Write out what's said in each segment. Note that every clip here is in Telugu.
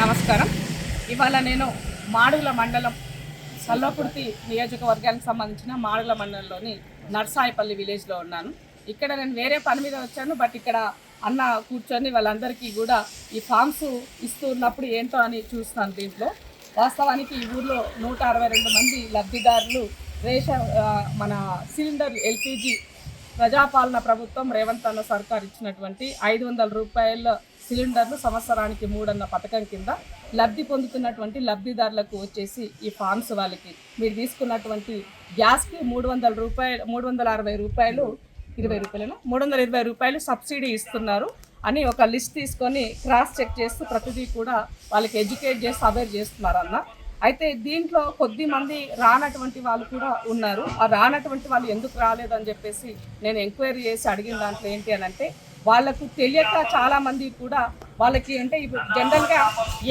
నమస్కారం. ఇవాళ నేను మాడుగుల మండలం సల్లపుర్తి నియోజకవర్గానికి సంబంధించిన మాడుగుల మండలంలోని నర్సాయిపల్లి విలేజ్లో ఉన్నాను. ఇక్కడ నేను వేరే పని మీద వచ్చాను. బట్ ఇక్కడ అన్న కూర్చొని వాళ్ళందరికీ కూడా ఈ ఫామ్స్ ఇస్తూ ఉన్నప్పుడు ఏంటో అని చూస్తాను. దీంట్లో వాస్తవానికి ఈ ఊర్లో 162 మంది లబ్ధిదారులు మన సిలిండర్ ఎల్పిజి ప్రజాపాలన ప్రభుత్వం రేవంత్ అన్న సర్కార్ ఇచ్చినటువంటి 500 రూపాయల సిలిండర్లు సంవత్సరానికి 3 అన్న పథకం కింద లబ్ధి పొందుతున్నటువంటి లబ్ధిదారులకు వచ్చేసి ఈ ఫామ్స్ వాళ్ళకి మీరు తీసుకున్నటువంటి గ్యాస్కి 360 రూపాయలు 320 రూపాయలు సబ్సిడీ ఇస్తున్నారు అని ఒక లిస్ట్ తీసుకొని క్రాస్ చెక్ చేస్తూ ప్రతిదీ కూడా వాళ్ళకి ఎడ్యుకేట్ చేసి అవేర్ చేస్తున్నారు అన్న. అయితే దీంట్లో కొద్ది మంది రానటువంటి వాళ్ళు కూడా ఉన్నారు. ఆ రానటువంటి వాళ్ళు ఎందుకు రాలేదని చెప్పేసి నేను ఎంక్వైరీ చేసి అడిగిన దాంట్లో ఏంటి అని అంటే వాళ్ళకు తెలియక చాలామంది కూడా వాళ్ళకి అంటే ఇప్పుడు జనరల్గా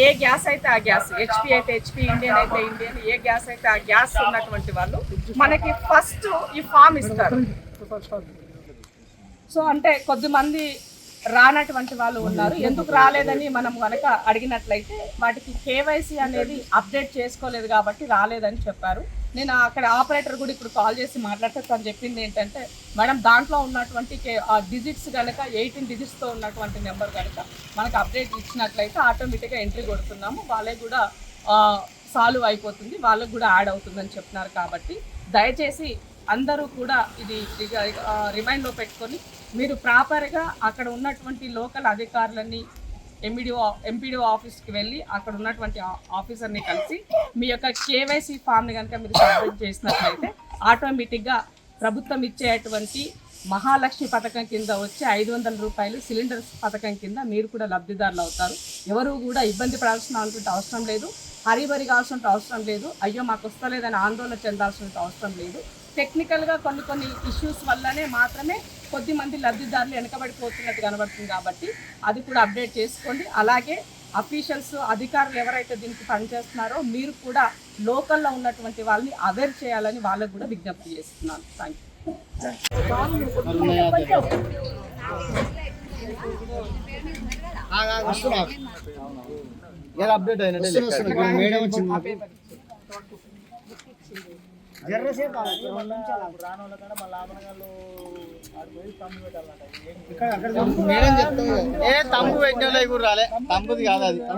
ఏ గ్యాస్ అయితే ఆ గ్యాస్, హెచ్పి అయితే హెచ్పి, ఇండియన్ అయితే ఇండియన్, ఏ గ్యాస్ అయితే ఆ గ్యాస్ ఉన్నటువంటి వాళ్ళు మనకి ఫస్ట్ ఈ ఫామ్ ఇస్తారు. సో అంటే కొద్దిమంది రానటువంటి వాళ్ళు ఉన్నారు. ఎందుకు రాలేదని మనం కనుక అడిగినట్లయితే వాటికి కేవైసీ అనేది అప్డేట్ చేసుకోలేదు కాబట్టి రాలేదని చెప్పారు. నేను అక్కడ ఆపరేటర్ కూడా ఇప్పుడు కాల్ చేసి మాట్లాడితే తను చెప్పింది ఏంటంటే, మేడం దాంట్లో ఉన్నటువంటి డిజిట్స్ కనుక 18 డిజిట్స్తో ఉన్నటువంటి నెంబర్ కనుక మనకు అప్డేట్ ఇచ్చినట్లయితే ఆటోమేటిక్గా ఎంట్రీ కొడుతున్నాము, వాళ్ళే కూడా సాల్వ్ అయిపోతుంది, వాళ్ళకు కూడా యాడ్ అవుతుందని చెప్తున్నారు. కాబట్టి దయచేసి అందరూ కూడా ఇది రిమైండ్లో పెట్టుకొని మీరు ప్రాపర్గా అక్కడ ఉన్నటువంటి లోకల్ అధికారులని ఎంపీడీఓ ఆఫీస్కి వెళ్ళి అక్కడ ఉన్నటువంటి ఆఫీసర్ని కలిసి మీ యొక్క కేవైసీ ఫామ్ని కనుక మీరు సబ్మిట్ చేసినట్లయితే ఆటోమేటిక్గా ప్రభుత్వం ఇచ్చేటువంటి మహాలక్ష్మి పథకం కింద వచ్చే 500 రూపాయలు సిలిండర్ పథకం కింద మీరు కూడా లబ్ధిదారులు అవుతారు. ఎవరు కూడా ఇబ్బంది పడాల్సిన అవసరం లేదు, హరిబరి కావాల్సిన అవసరం లేదు, అయ్యో మాకు వస్తలేదని ఆందోళన చెందాల్సిన అవసరం లేదు. టెక్నికల్గా కొన్ని ఇష్యూస్ వల్లనే మాత్రమే కొద్దిమంది లబ్ధిదారులు వెనకబడిపోతున్నట్టు కనబడుతుంది. కాబట్టి అది కూడా అప్డేట్ చేసుకోండి. అలాగే అఫీషియల్స్, అధికారులు ఎవరైతే దీనికి పనిచేస్తున్నారో మీరు కూడా లోకల్లో ఉన్నటువంటి వాళ్ళని అవేర్ చేయాలని వాళ్ళకు కూడా విజ్ఞప్తి చేస్తున్నాను. థ్యాంక్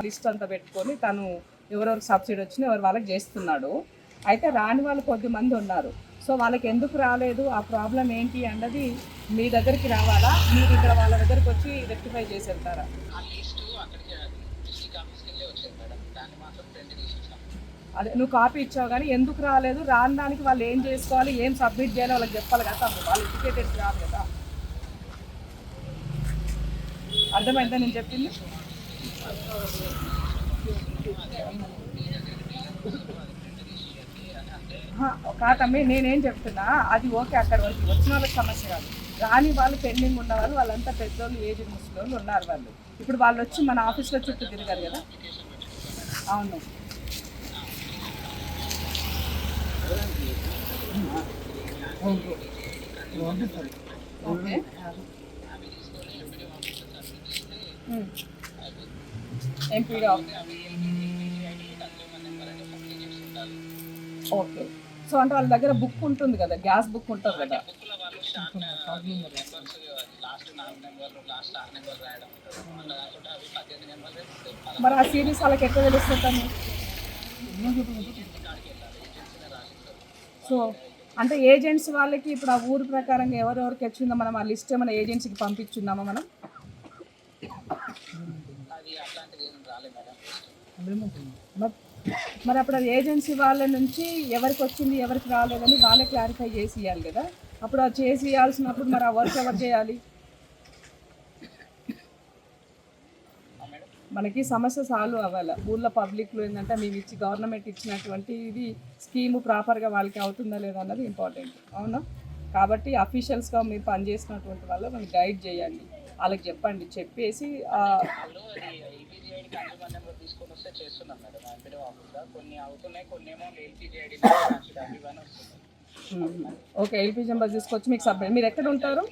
లిస్ట్ అంతా పెట్టుకొని తను ఎవరెవరికి సబ్సిడీ వచ్చినా ఎవరు వాళ్ళకి చేస్తున్నాడు. అయితే రాని వాళ్ళు కొద్దిమంది ఉన్నారు. సో వాళ్ళకి ఎందుకు రాలేదు, ఆ ప్రాబ్లం ఏంటి అన్నది మీ దగ్గరికి రావాలా, మీరు ఇక్కడ వాళ్ళ దగ్గరికి వచ్చి రెక్టిఫై చేసి వెళ్తారా? అదే నువ్వు కాపీ ఇచ్చావు కానీ ఎందుకు రాలేదు, రాని దానికి వాళ్ళు ఏం చేసుకోవాలి, ఏం సబ్మిట్ చేయాలి వాళ్ళకి చెప్పాలి కదా. వాళ్ళు ఎడ్యుకేటెడ్ కాదు కదా. అర్థమైందా నేను చెప్పింది? కాదమ్మి, నేనేం చెప్తున్నా అది ఓకే, అక్కడ వరకు వచ్చిన వాళ్ళకి సమస్య కాదు. రాని వాళ్ళు పెండింగ్ ఉన్న వాళ్ళు వాళ్ళంతా పెద్దోళ్ళు, ఏజ్డ్ ముసలోళ్ళు ఉన్నారు. వాళ్ళు ఇప్పుడు వాళ్ళు వచ్చి మన ఆఫీస్లో చుట్టూ తిరిగారు కదా. అవును, ఓకే. MPD okay. సో అంటే వాళ్ళ దగ్గర బుక్ ఉంటుంది కదా, గ్యాస్ బుక్ ఉంటుంది కదా. మరి ఆ సిరీస్ వాళ్ళకి ఎక్కడ తెలుస్తుంది? సో అంటే ఏజెంట్స్ వాళ్ళకి ఇప్పుడు ఆ ఊరు ప్రకారంగా ఎవరెవరికి వచ్చిందో మనం ఆ లిస్ట్ ఏమైనా ఏజెన్సీకి పంపించున్నామా మనం? మరి అప్పుడు అది ఏజెన్సీ వాళ్ళ నుంచి ఎవరికి వచ్చింది ఎవరికి రాలేదని వాళ్ళే క్లారిఫై చేసి ఇవ్వాలి కదా. అప్పుడు అది చేసి ఇవ్వాల్సినప్పుడు మరి ఆ వర్క్ ఎవరు చేయాలి? మనకి సమస్య సాల్వ్ అవ్వాలి. ఊళ్ళో పబ్లిక్లో ఏంటంటే మేము ఇచ్చి గవర్నమెంట్ ఇచ్చినటువంటి ఇది స్కీము ప్రాపర్గా వాళ్ళకి అవుతుందా లేదా అన్నది ఇంపార్టెంట్. అవునా? కాబట్టి అఫీషియల్స్గా మీరు పనిచేసినటువంటి వాళ్ళు మనకి గైడ్ చేయండి, వాళ్ళకి చెప్పండి, చెప్పేసి ఓకే ఎల్పిజి నెంబర్ తీసుకొచ్చి మీకు సబ్మిట్. మీరు ఎక్కడ ఉంటారు?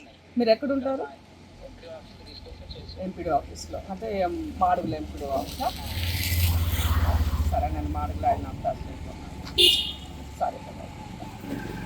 ఎంపీడీ ఆఫీస్లో, అంటే మాడుగుల ఎంపీడీ ఆఫీస్. అడగలే ఆయన